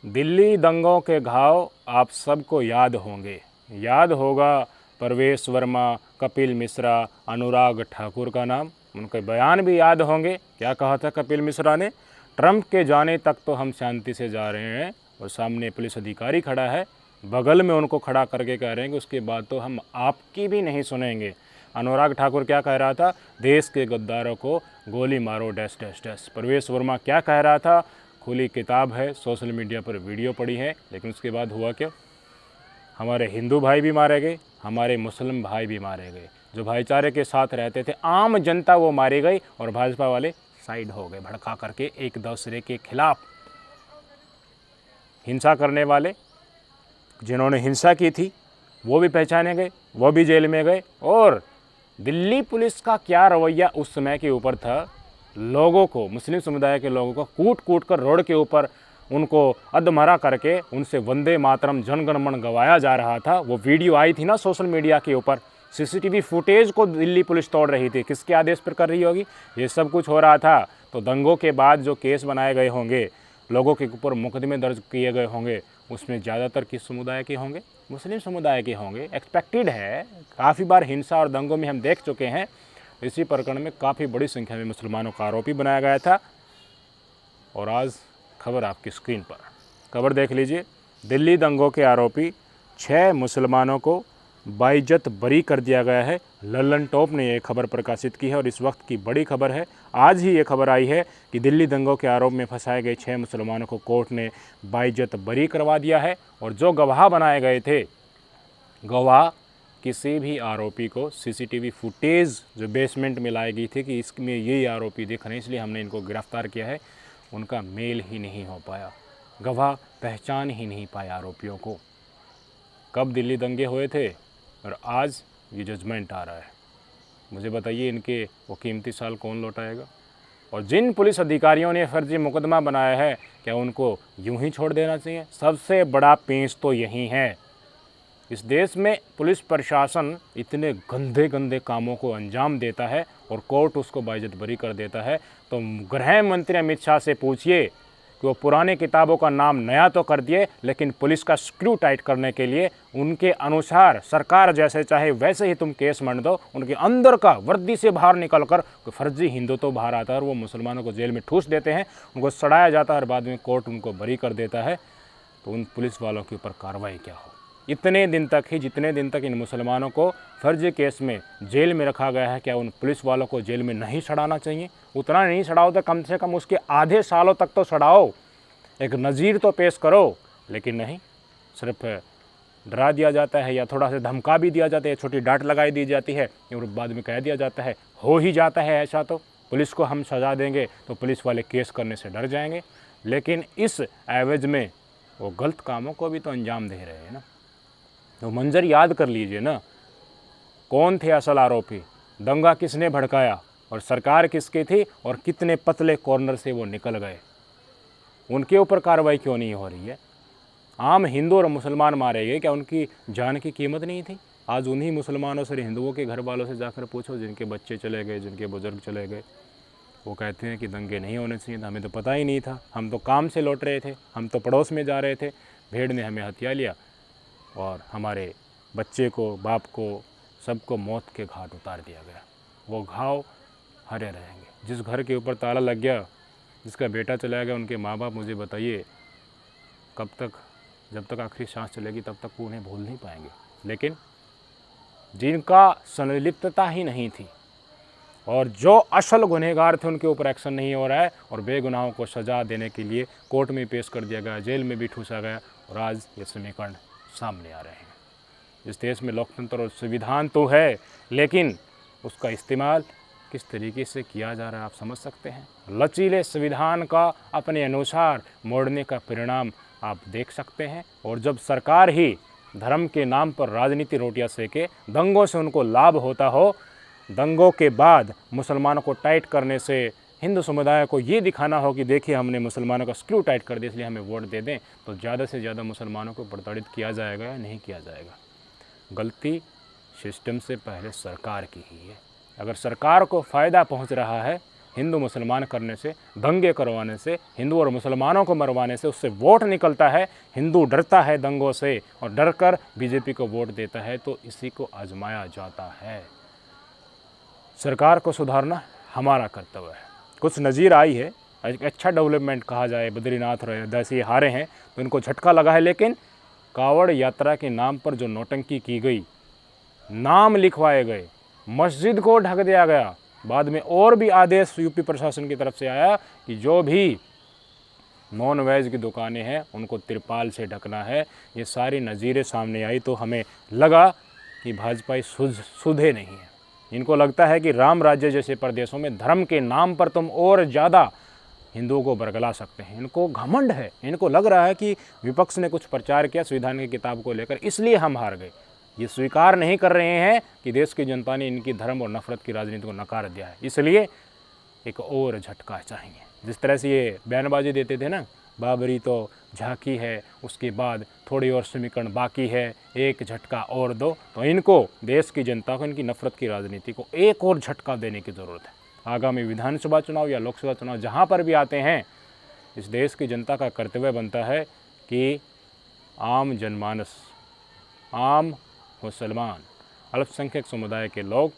दिल्ली दंगों के घाव आप सबको याद होंगे। याद होगा परवेश वर्मा, कपिल मिश्रा, अनुराग ठाकुर का नाम। उनके बयान भी याद होंगे। क्या कहा था कपिल मिश्रा ने? ट्रंप के जाने तक तो हम शांति से जा रहे हैं और सामने पुलिस अधिकारी खड़ा है, बगल में उनको खड़ा करके कह रहे हैं कि उसके बाद तो हम आपकी भी नहीं सुनेंगे। अनुराग ठाकुर क्या कह रहा था? देश के गद्दारों को गोली मारो डैश डैश डैश। परवेश वर्मा क्या कह रहा था? खुली किताब है, सोशल मीडिया पर वीडियो पड़ी है। लेकिन उसके बाद हुआ क्या? हमारे हिंदू भाई भी मारे गए, हमारे मुस्लिम भाई भी मारे गए। जो भाईचारे के साथ रहते थे, आम जनता, वो मारी गई और भाजपा वाले साइड हो गए भड़का करके एक दूसरे के खिलाफ। हिंसा करने वाले जिन्होंने हिंसा की थी वो भी पहचाने गए, वो भी जेल में गए। और दिल्ली पुलिस का क्या रवैया उस समय के ऊपर था, लोगों को, मुस्लिम समुदाय के लोगों को कूट कूट कर रोड के ऊपर उनको अधमरा करके उनसे वंदे मातरम जनगण मन गवाया जा रहा था। वो वीडियो आई थी ना सोशल मीडिया के ऊपर, सीसीटीवी फुटेज को दिल्ली पुलिस तोड़ रही थी। किसके आदेश पर कर रही होगी? ये सब कुछ हो रहा था। तो दंगों के बाद जो केस बनाए गए होंगे, लोगों के ऊपर मुकदमे दर्ज किए गए होंगे, उसमें ज़्यादातर किस समुदाय के होंगे? मुस्लिम समुदाय के होंगे। एक्सपेक्टेड है। काफ़ी बार हिंसा और दंगों में हम देख चुके हैं। इसी प्रकरण में काफ़ी बड़ी संख्या में मुसलमानों का आरोपी बनाया गया था। और आज खबर आपकी स्क्रीन पर, खबर देख लीजिए। दिल्ली दंगों के आरोपी 6 मुसलमानों को बाइज्जत बरी कर दिया गया है। लल्लन टॉप ने यह खबर प्रकाशित की है और इस वक्त की बड़ी खबर है। आज ही ये खबर आई है कि दिल्ली दंगों के आरोप में फंसाए गए 6 मुसलमानों को कोर्ट ने बाइज्जत बरी करवा दिया है। और जो गवाह बनाए गए थे, गवाह किसी भी आरोपी को सीसीटीवी फुटेज जो बेसमेंट में लाई गई थी कि इसमें ये आरोपी दिख रहे हैं इसलिए हमने इनको गिरफ्तार किया है, उनका मेल ही नहीं हो पाया। गवाह पहचान ही नहीं पाए आरोपियों को। कब दिल्ली दंगे हुए थे और आज ये जजमेंट आ रहा है। मुझे बताइए, इनके वो कीमती साल कौन लौटाएगा? और जिन पुलिस अधिकारियों ने फर्जी मुकदमा बनाया है, क्या उनको यूं ही छोड़ देना चाहिए? सबसे बड़ा पेंच तो यही है। इस देश में पुलिस प्रशासन इतने गंदे गंदे कामों को अंजाम देता है और कोर्ट उसको बाइज्जत बरी कर देता है। तो गृह मंत्री अमित शाह से पूछिए कि वो पुराने किताबों का नाम नया तो कर दिए, लेकिन पुलिस का स्क्रू टाइट करने के लिए उनके अनुसार सरकार जैसे चाहे वैसे ही तुम केस मंड दो। उनके अंदर का वर्दी से बाहर निकल कर फर्जी हिंदू तो बाहर आता है और वो मुसलमानों को जेल में ठूस देते हैं, उनको सड़ाया जाता है और बाद में कोर्ट उनको बरी कर देता है। तो उन पुलिस वालों के ऊपर कार्रवाई क्या हो? इतने दिन तक ही जितने दिन तक इन मुसलमानों को फर्जी केस में जेल में रखा गया है, क्या उन पुलिस वालों को जेल में नहीं सड़ाना चाहिए? उतना नहीं सड़ाओ तो कम से कम उसके आधे सालों तक तो सड़ाओ, एक नज़ीर तो पेश करो। लेकिन नहीं, सिर्फ डरा दिया जाता है या थोड़ा सा धमका भी दिया जाता है, छोटी डांट लगाई दी जाती है और बाद में कह दिया जाता है हो ही जाता है ऐसा, तो पुलिस को हम सज़ा देंगे तो पुलिस वाले केस करने से डर जाएंगे। लेकिन इस एवज में वो गलत कामों को भी तो अंजाम दे रहे हैं ना। तो मंजर याद कर लीजिए ना, कौन थे असल आरोपी, दंगा किसने भड़काया और सरकार किसकी थी और कितने पतले कॉर्नर से वो निकल गए। उनके ऊपर कार्रवाई क्यों नहीं हो रही है? आम हिंदू और मुसलमान मारे गए, क्या उनकी जान की कीमत नहीं थी? आज उन्हीं मुसलमानों से, हिंदुओं के घर वालों से जाकर पूछो जिनके बच्चे चले गए, जिनके बुजुर्ग चले गए। वो कहते हैं कि दंगे नहीं होने चाहिए, हमें तो पता ही नहीं था, हम तो काम से लौट रहे थे, हम तो पड़ोस में जा रहे थे, भीड़ ने हमें हथिया लिया और हमारे बच्चे को, बाप को, सबको मौत के घाट उतार दिया गया। वो घाव हरे रहेंगे। जिस घर के ऊपर ताला लग गया, जिसका बेटा चला गया, उनके माँ बाप, मुझे बताइए कब तक, जब तक आखिरी सांस चलेगी तब तक वो उन्हें भूल नहीं पाएंगे। लेकिन जिनका संलिप्तता ही नहीं थी और जो असल गुनहगार थे उनके ऊपर एक्शन नहीं हो रहा है और बेगुनाहों को सज़ा देने के लिए कोर्ट में पेश कर दिया गया, जेल में भी ठूसा गया और आज ये समीकरण सामने आ रहे हैं। इस देश में लोकतंत्र और संविधान तो है, लेकिन उसका इस्तेमाल किस तरीके से किया जा रहा है आप समझ सकते हैं। लचीले संविधान का अपने अनुसार मोड़ने का परिणाम आप देख सकते हैं। और जब सरकार ही धर्म के नाम पर राजनीति रोटियां सेके, दंगों से उनको लाभ होता हो, दंगों के बाद मुसलमानों को टाइट करने से हिंदू समुदाय को ये दिखाना हो कि देखिए हमने मुसलमानों का स्क्रू टाइट कर दिया इसलिए हमें वोट दे दें, तो ज़्यादा से ज़्यादा मुसलमानों को प्रताड़ित किया जाएगा या नहीं किया जाएगा? गलती सिस्टम से पहले सरकार की ही है। अगर सरकार को फ़ायदा पहुंच रहा है हिंदू मुसलमान करने से, दंगे करवाने से, हिंदू और मुसलमानों को मरवाने से उससे वोट निकलता है। हिंदू डरता है दंगों से और डर कर बीजेपी को वोट देता है, तो इसी को आजमाया जाता है। सरकार को सुधारना हमारा कर्तव्य है। कुछ नज़ीर आई है, एक अच्छा डेवलपमेंट कहा जाए, बद्रीनाथ और अयोध्या से ये हारे हैं तो इनको झटका लगा है, लेकिन कावड़ यात्रा के नाम पर जो नौटंकी की गई, नाम लिखवाए गए, मस्जिद को ढक दिया गया, बाद में और भी आदेश यूपी प्रशासन की तरफ से आया कि जो भी नॉन वेज की दुकानें हैं उनको तिरपाल से ढकना है। ये सारी नज़ीरें सामने आई तो हमें लगा कि भाजपा सुधे नहीं है। इनको लगता है कि राम राज्य जैसे प्रदेशों में धर्म के नाम पर तुम और ज़्यादा हिंदुओं को बरगला सकते हैं। इनको घमंड है, इनको लग रहा है कि विपक्ष ने कुछ प्रचार किया संविधान की किताब को लेकर, इसलिए हम हार गए। ये स्वीकार नहीं कर रहे हैं कि देश की जनता ने इनकी धर्म और नफरत की राजनीति को नकार दिया है, इसलिए एक और झटका चाहिए। जिस तरह से ये बयानबाजी देते थे ना, बाबरी तो झांकी है, उसके बाद थोड़ी और समीकरण बाकी है, एक झटका और दो, तो इनको देश की जनता को इनकी नफरत की राजनीति को एक और झटका देने की ज़रूरत है। आगामी विधानसभा चुनाव या लोकसभा चुनाव जहाँ पर भी आते हैं, इस देश की जनता का कर्तव्य बनता है कि आम जनमानस, आम मुसलमान, अल्पसंख्यक समुदाय के लोग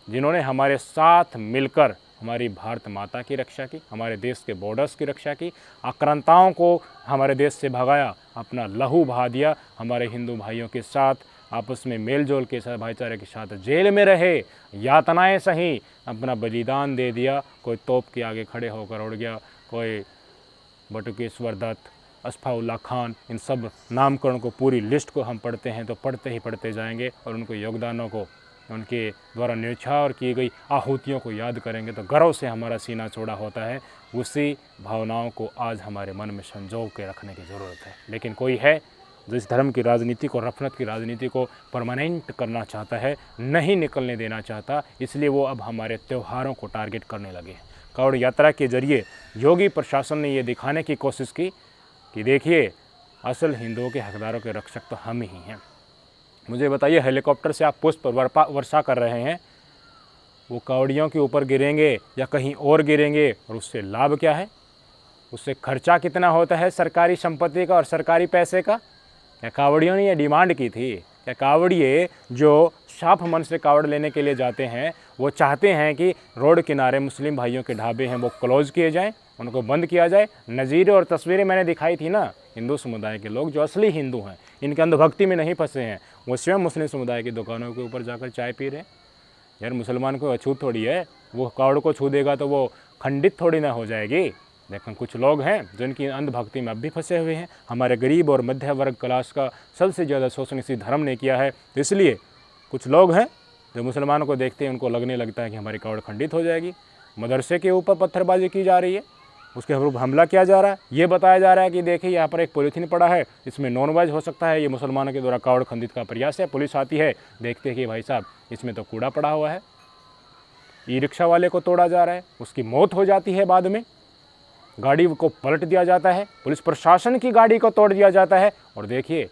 जिन्होंने हमारे साथ मिलकर हमारी भारत माता की रक्षा की, हमारे देश के बॉर्डर्स की रक्षा की, आक्रांताओं को हमारे देश से भगाया, अपना लहू बहा दिया, हमारे हिंदू भाइयों के साथ आपस में मेल जोल के साथ, भाईचारे के साथ जेल में रहे, यातनाएं सही, अपना बलिदान दे दिया। कोई तोप के आगे खड़े होकर उड़ गया, कोई बटुकेश्वर दत्त, अस्फाउल्ला खान, इन सब नामकरण को, पूरी लिस्ट को हम पढ़ते हैं तो पढ़ते ही पढ़ते जाएंगे और उनको योगदानों को, उनके द्वारा न्यौछावर की गई आहुतियों को याद करेंगे तो गर्व से हमारा सीना चौड़ा होता है। उसी भावनाओं को आज हमारे मन में संजो के रखने की ज़रूरत है। लेकिन कोई है जो इस धर्म की राजनीति को, नफरत की राजनीति को परमानेंट करना चाहता है, नहीं निकलने देना चाहता, इसलिए वो अब हमारे त्योहारों को टारगेट करने लगे हैं। कावड़ यात्रा के जरिए योगी प्रशासन ने ये दिखाने की कोशिश की कि देखिए असल हिंदुओं के हकदारों के रक्षक तो हम ही हैं। मुझे बताइए, हेलीकॉप्टर से आप पुष्प वर्षा कर रहे हैं, वो कावड़ियों के ऊपर गिरेंगे या कहीं और गिरेंगे, और उससे लाभ क्या है? उससे खर्चा कितना होता है सरकारी संपत्ति का और सरकारी पैसे का? क्या कावड़ियों ने ये डिमांड की थी? क्या कावड़िए जो साफ मन से कावड़ लेने के लिए जाते हैं वो चाहते हैं कि रोड किनारे मुस्लिम भाइयों के ढाबे हैं वो क्लोज़ किए जाएं, उनको बंद किया जाए? नज़ीरें और तस्वीरें मैंने दिखाई थी ना, हिंदू समुदाय के लोग जो असली हिंदू हैं, इनके अंधभक्ति में नहीं फंसे हैं, वो स्वयं मुस्लिम समुदाय की दुकानों के ऊपर जाकर चाय पी रहे हैं। यार मुसलमान को अछूत थोड़ी है, वो कावड़ को छू देगा तो वो खंडित थोड़ी ना हो जाएगी। लेकिन कुछ लोग हैं जिनकी अंधभक्ति में अब भी फंसे हुए हैं। हमारे गरीब और मध्य वर्ग क्लास का सबसे ज़्यादा शोषण इसी धर्म ने किया है, तो इसलिए कुछ लोग हैं जो मुसलमानों को देखते हैं उनको लगने लगता है कि हमारी कावड़ खंडित हो जाएगी। मदरसे के ऊपर पत्थरबाजी की जा रही है, उसके ऊपर हमला किया जा रहा है, ये बताया जा रहा है कि देखिए यहाँ पर एक पॉलीथीन पड़ा है, इसमें नॉन वेज हो सकता है, ये मुसलमानों के द्वारा कावड़ खंडित का प्रयास है। पुलिस आती है, देखते हैं कि भाई साहब इसमें तो कूड़ा पड़ा हुआ है। ई रिक्शा वाले को तोड़ा जा रहा है, उसकी मौत हो जाती है, बाद में गाड़ी को पलट दिया जाता है, पुलिस प्रशासन की गाड़ी को तोड़ दिया जाता है, और देखिए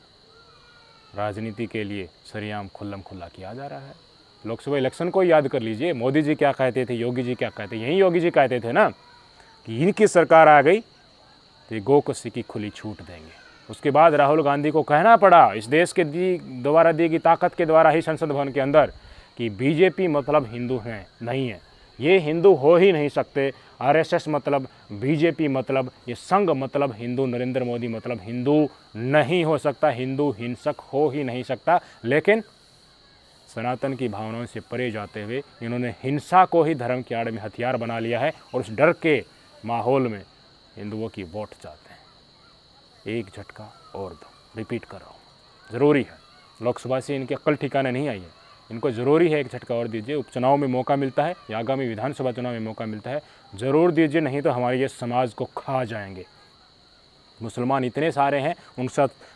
राजनीति के लिए सरेआम खुल्लम खुल्ला किया जा रहा है। लोकसभा इलेक्शन को याद कर लीजिए, मोदी जी क्या कहते थे, योगी जी क्या कहते, यही योगी जी कहते थे ना कि इनकी सरकार आ गई तो गो कसी की खुली छूट देंगे। उसके बाद राहुल गांधी को कहना पड़ा इस देश के द्वारा दी गई ताकत के द्वारा ही संसद भवन के अंदर कि बीजेपी मतलब हिंदू हैं, नहीं है, ये हिंदू हो ही नहीं सकते। आरएसएस मतलब, बीजेपी मतलब, ये संघ मतलब हिंदू, नरेंद्र मोदी मतलब हिंदू नहीं हो सकता, हिंदू हिंसक हो ही नहीं सकता। लेकिन सनातन की भावनाओं से परे जाते हुए इन्होंने हिंसा को ही धर्म की आड़ में हथियार बना लिया है, और उस डर के माहौल में हिंदुओं की वोट चाहते हैं। एक झटका और दो, रिपीट कर रहा हूँ, ज़रूरी है। लोकसभा से इनकी अक्ल ठिकाने नहीं आई है, इनको ज़रूरी है एक झटका और दीजिए। उपचुनाव में मौका मिलता है या आगामी विधानसभा चुनाव में मौका मिलता है, ज़रूर दीजिए, नहीं तो हमारे ये समाज को खा जाएंगे। मुसलमान इतने सारे हैं,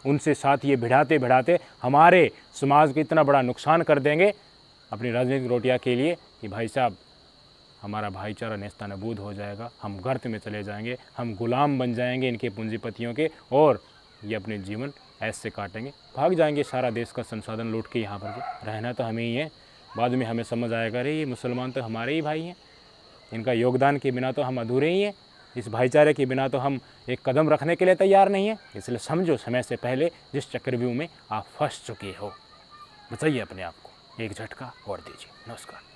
उनसे साथ ये भिड़ाते भिड़ाते हमारे समाज को इतना बड़ा नुकसान कर देंगे अपनी राजनीतिक रोटियां के लिए कि भाई साहब हमारा भाईचारा नेस्तनाबूद हो जाएगा, हम गर्त में चले जाएंगे, हम गुलाम बन जाएंगे इनके पूंजीपतियों के, और ये अपने जीवन ऐसे काटेंगे, भाग जाएंगे, सारा देश का संसाधन लूट के। यहाँ पर रहना तो हमें ही है, बाद में हमें समझ आएगा अरे ये मुसलमान तो हमारे ही भाई हैं, इनका योगदान के बिना तो हम अधूरे ही हैं। इस भाईचारे के बिना तो हम एक कदम रखने के लिए तैयार नहीं हैं। इसलिए समझो समय से पहले जिस चक्रव्यूह में आप फंस चुके हो, बचाइए अपने आप को, एक झटका और दीजिए। नमस्कार।